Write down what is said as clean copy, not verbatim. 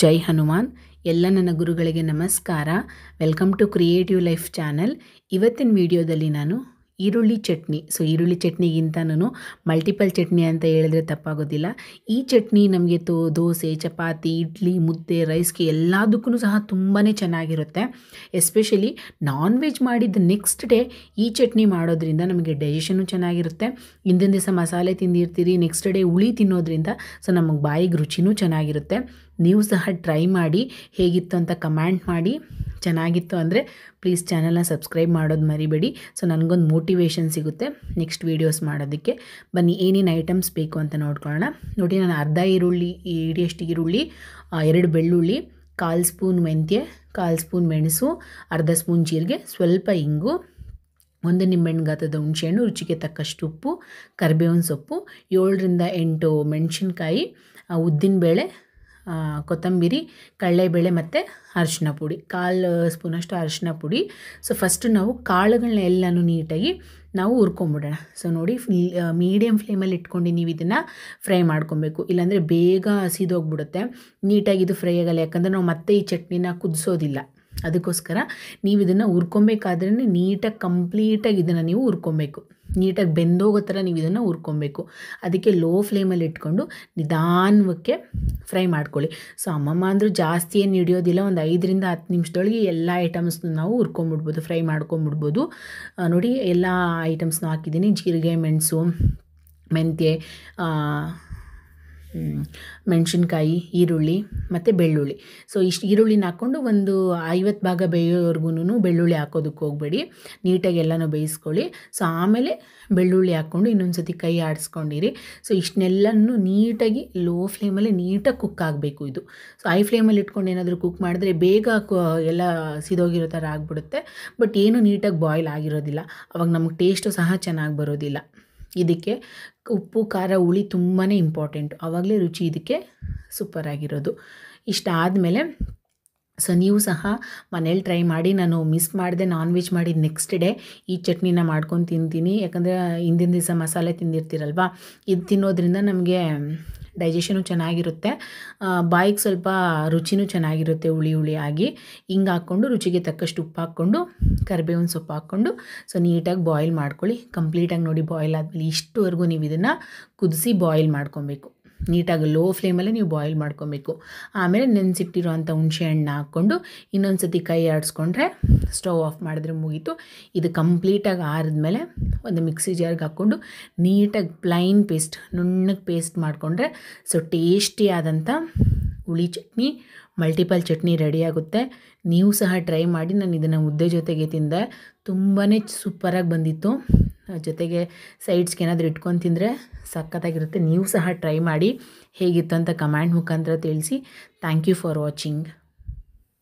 ಜೈ ಹನುಮಾನ್. ಎಲ್ಲ ನನ್ನ ಗುರುಗಳಿಗೆ ನಮಸ್ಕಾರ. Welcome to creative life channel. ಇವತ್ತಿನ ವಿಡಿಯೋದಲ್ಲಿ ನಾನು ಈರುಳ್ಳಿ ಚಟ್ನಿ, ಈರುಳ್ಳಿ ಚಟ್ನಿಗಿಂತನೂ ಮಲ್ಟಿಪಲ್ ಚಟ್ನಿ ಅಂತ ಹೇಳಿದ್ರೆ ತಪ್ಪಾಗೋದಿಲ್ಲ. ಈ ಚಟ್ನಿ ನಮಗೆ ದೋಸೆ, ಚಪಾತಿ, ಇಡ್ಲಿ, ಮುದ್ದೆ, ರೈಸ್ಗೆ ಎಲ್ಲದಕ್ಕೂ ಸಹ ತುಂಬಾ ಚೆನ್ನಾಗಿರುತ್ತೆ. ಎಸ್ಪೆಷಲಿ ನಾನ್ ವೆಜ್ ಮಾಡಿದ ನೆಕ್ಸ್ಟ್ ಡೇ ಈ ಚಟ್ನಿ ಮಾಡೋದ್ರಿಂದ ನಮಗೆ ಡೈಜೆಷನು ಚೆನ್ನಾಗಿರುತ್ತೆ. ಹಿಂದಿನ ದಿವಸ ಮಸಾಲೆ ತಿಂದಿರ್ತೀರಿ, ನೆಕ್ಸ್ಟ್ ಡೇ ಹುಳಿ ತಿನ್ನೋದ್ರಿಂದ ನಮಗೆ ಬಾಯಿಗೆ ರುಚಿನೂ ಚೆನ್ನಾಗಿರುತ್ತೆ. ನೀವು ಸಹ ಟ್ರೈ ಮಾಡಿ, ಹೇಗಿತ್ತು ಅಂತ ಕಮೆಂಟ್ ಮಾಡಿ. ಚೆನ್ನಾಗಿತ್ತು ಅಂದರೆ ಪ್ಲೀಸ್ ಚಾನಲ್ನ ಸಬ್ಸ್ಕ್ರೈಬ್ ಮಾಡೋದು ಮರಿಬೇಡಿ. ನನಗೊಂದು ಮೋಟಿವೇಶನ್ ಸಿಗುತ್ತೆ ನೆಕ್ಸ್ಟ್ ವೀಡಿಯೋಸ್ ಮಾಡೋದಕ್ಕೆ. ಬನ್ನಿ ಏನೇನು ಐಟಮ್ಸ್ ಬೇಕು ಅಂತ ನೋಡ್ಕೊಳ್ಳೋಣ. ನೋಡಿ, ನಾನು ಅರ್ಧ ಈರುಳ್ಳಿ, ಹಿಡಿಯಷ್ಟು ಈರುಳ್ಳಿ, 2 ಬೆಳ್ಳುಳ್ಳಿ, 1/4 ಸ್ಪೂನ್ ಮೆಂತ್ಯ, 1/4 ಸ್ಪೂನ್ ಮೆಣಸು, ಅರ್ಧ ಸ್ಪೂನ್ ಜೀರಿಗೆ, ಸ್ವಲ್ಪ ಇಂಗು, 1 ನಿಂಬೆಹಣ್ಣು ಗಾತ್ರದ ಹುಣಸೆಹಣ್ಣು, ರುಚಿಗೆ ತಕ್ಕಷ್ಟು ಉಪ್ಪು, ಕರಿಬೇವಿನ ಸೊಪ್ಪು, 7ರಿಂದ 8 ಮೆಣಸಿನ್ಕಾಯಿ, ಉದ್ದಿನಬೇಳೆ, ಕೊತ್ತಂಬರಿ, ಕಡಲೆಬೇಳೆ ಮತ್ತು ಅರಿಶಿನ ಪುಡಿ, 1/4 ಸ್ಪೂನಷ್ಟು ಅರಿಶಿನ ಪುಡಿ. ಫಸ್ಟು ನಾವು ಕಾಳುಗಳನ್ನ ಎಲ್ಲನೂ ನೀಟಾಗಿ ನಾವು ಹುರ್ಕೊಂಬಿಡೋಣ. ನೋಡಿ, ಮೀಡಿಯಮ್ ಫ್ಲೇಮಲ್ಲಿ ಇಟ್ಕೊಂಡು ನೀವು ಇದನ್ನು ಫ್ರೈ ಮಾಡ್ಕೊಬೇಕು, ಇಲ್ಲಾಂದರೆ ಬೇಗ ಹಸಿದೋಗ್ಬಿಡುತ್ತೆ, ನೀಟಾಗಿ ಇದು ಫ್ರೈ ಆಗಲ್ಲ. ಯಾಕಂದರೆ ನಾವು ಮತ್ತೆ ಈ ಚಟ್ನಿನ ಕುದಿಸೋದಿಲ್ಲ. ಅದಕ್ಕೋಸ್ಕರ ನೀವು ಇದನ್ನು ಹುರ್ಕೊಬೇಕಾದ್ರೆ ನೀಟಾಗಿ ಕಂಪ್ಲೀಟಾಗಿ ಇದನ್ನು ನೀವು ಹುರ್ಕೊಬೇಕು, ನೀಟಾಗಿ ಬೆಂದೋಗೋ ಥರ ನೀವು ಇದನ್ನು ಹುರ್ಕೊಬೇಕು. ಅದಕ್ಕೆ ಲೋ ಫ್ಲೇಮಲ್ಲಿ ಇಟ್ಕೊಂಡು ನಿಧಾನಕ್ಕೆ ಫ್ರೈ ಮಾಡ್ಕೊಳ್ಳಿ. ಅಮ್ಮಮ್ಮ ಅಂದರೂ ಜಾಸ್ತಿ ಏನು ಹಿಡಿಯೋದಿಲ್ಲ, ಒಂದು 5ರಿಂದ 10 ನಿಮಿಷದೊಳಗೆ ಎಲ್ಲ ಐಟಮ್ಸ್ನ ನಾವು ಹುರ್ಕೊಂಬಿಡ್ಬೋದು, ಫ್ರೈ ಮಾಡ್ಕೊಂಬಿಡ್ಬೋದು. ನೋಡಿ, ಎಲ್ಲ ಐಟಮ್ಸ್ನ ಹಾಕಿದ್ದೀನಿ: ಜೀರಿಗೆ, ಮೆಣಸು, ಮೆಂತ್ಯ, ಮೆಣಸಿನ್ಕಾಯಿ, ಈರುಳ್ಳಿ ಮತ್ತು ಬೆಳ್ಳುಳ್ಳಿ. ಇಷ್ಟು ಈರುಳ್ಳಿನ ಹಾಕ್ಕೊಂಡು ಒಂದು 50 ಭಾಗ ಬೇಯೋವರೆಗೂ ಬೆಳ್ಳುಳ್ಳಿ ಹಾಕೋದಕ್ಕೆ ಹೋಗಬೇಡಿ, ನೀಟಾಗಿ ಎಲ್ಲನೂ ಬೇಯಿಸ್ಕೊಳ್ಳಿ. ಆಮೇಲೆ ಬೆಳ್ಳುಳ್ಳಿ ಹಾಕ್ಕೊಂಡು ಇನ್ನೊಂದು ಸತಿ ಕೈ ಆಡಿಸ್ಕೊಂಡಿರಿ. ಇಷ್ಟನ್ನೆಲ್ಲನೂ ನೀಟಾಗಿ ಲೋ ಫ್ಲೇಮಲ್ಲಿ ನೀಟಾಗಿ ಕುಕ್ ಆಗಬೇಕು ಇದು. ಹೈ ಫ್ಲೇಮಲ್ಲಿ ಇಟ್ಕೊಂಡು ಏನಾದರೂ ಕುಕ್ ಮಾಡಿದ್ರೆ ಬೇಗ ಎಲ್ಲ ಸಿದೋಗಿರೋ ಥರ ಆಗಿಬಿಡುತ್ತೆ, ಬಟ್ ಏನು ನೀಟಾಗಿ ಬಾಯ್ಲ್ ಆಗಿರೋದಿಲ್ಲ, ಅವಾಗ ನಮಗೆ ಟೇಸ್ಟು ಸಹ ಚೆನ್ನಾಗಿ ಬರೋದಿಲ್ಲ. ಇದಕ್ಕೆ ಉಪ್ಪು, ಖಾರ, ಹುಳಿ ತುಂಬಾ ಇಂಪಾರ್ಟೆಂಟು, ಆವಾಗಲೇ ರುಚಿ ಇದಕ್ಕೆ ಸೂಪರಾಗಿರೋದು. ಇಷ್ಟಾದಮೇಲೆ ನೀವು ಸಹ ಮನೇಲಿ ಟ್ರೈ ಮಾಡಿ. ನಾನು ಮಿಸ್ ಮಾಡಿದೆ, ನಾನ್ ವೆಜ್ ಮಾಡಿದ ನೆಕ್ಸ್ಟ್ ಡೇ ಈ ಚಟ್ನಿನ ಮಾಡ್ಕೊಂಡು ತಿಂತೀನಿ. ಯಾಕಂದರೆ ಹಿಂದಿನ ದಿವಸ ಮಸಾಲೆ ತಿಂದಿರ್ತೀರಲ್ವ, ಇದು ತಿನ್ನೋದ್ರಿಂದ ನಮಗೆ ಡೈಜೆಷನು ಚೆನ್ನಾಗಿರುತ್ತೆ, ಬಾಯಿಗೆ ಸ್ವಲ್ಪ ರುಚಿನೂ ಚೆನ್ನಾಗಿರುತ್ತೆ, ಹುಳಿ ಹುಳಿಯಾಗಿ. ಹಿಂಗೆ ಹಾಕ್ಕೊಂಡು ರುಚಿಗೆ ತಕ್ಕಷ್ಟು ಉಪ್ಪು ಹಾಕ್ಕೊಂಡು ಕರಿಬೇವಿನ ಸೊಪ್ಪು ಹಾಕ್ಕೊಂಡು ನೀಟಾಗಿ ಬಾಯ್ಲ್ ಮಾಡ್ಕೊಳ್ಳಿ. ಕಂಪ್ಲೀಟಾಗಿ ನೋಡಿ, ಬಾಯ್ಲ್ ಆದಮೇಲೆ ಇಷ್ಟುವರೆಗೂ ನೀವು ಇದನ್ನು ಕುದಿಸಿ ಬಾಯ್ಲ್ ಮಾಡ್ಕೊಬೇಕು. ನೀಟಾಗಿ ಲೋ ಫ್ಲೇಮಲ್ಲೇ ನೀವು ಬಾಯ್ಲ್ ಮಾಡ್ಕೊಬೇಕು. ಆಮೇಲೆ ನೆನೆಸಿಟ್ಟಿರೋಂಥ ಹುಣಸೆ ಹಣ್ಣು ಹಾಕ್ಕೊಂಡು ಇನ್ನೊಂದು ಸತಿ ಕೈ ಆಡಿಸ್ಕೊಂಡ್ರೆ ಸ್ಟವ್ ಆಫ್ ಮಾಡಿದ್ರೆ ಮುಗೀತು. ಇದು ಕಂಪ್ಲೀಟಾಗಿ ಆರಿದ್ಮೇಲೆ ಒಂದು ಮಿಕ್ಸಿ ಜಾರ್ಗೆ ಹಾಕ್ಕೊಂಡು ನೀಟಾಗಿ ಪ್ಲೈನ್ ಪೇಸ್ಟ್, ನುಣ್ಣಗೆ ಪೇಸ್ಟ್ ಮಾಡಿಕೊಂಡ್ರೆ ಟೇಸ್ಟಿಯಾದಂಥ ಹುಳಿ ಚಟ್ನಿ, ಮಲ್ಟಿಪಲ್ ಚಟ್ನಿ ರೆಡಿಯಾಗುತ್ತೆ. ನೀವು ಸಹ ಟ್ರೈ ಮಾಡಿ. ನಾನು ಇದನ್ನು ಮುದ್ದೆ ಜೊತೆಗೆ ತಿಂದೆ, ತುಂಬಾ ಸೂಪರಾಗಿ ಬಂದಿತ್ತು. ಜೊತೆಗೆ ಸೈಡ್ಸ್ಗೆ ಏನಾದರೂ ಇಟ್ಕೊಂಡು ತಿಂದರೆ ಸಖತ್ತಾಗಿರುತ್ತೆ. ನೀವು ಸಹ ಟ್ರೈ ಮಾಡಿ, ಹೇಗಿತ್ತು ಅಂತ ಕಮೆಂಟ್ ಮುಖಾಂತರ ತಿಳಿಸಿ. Thank you for watching.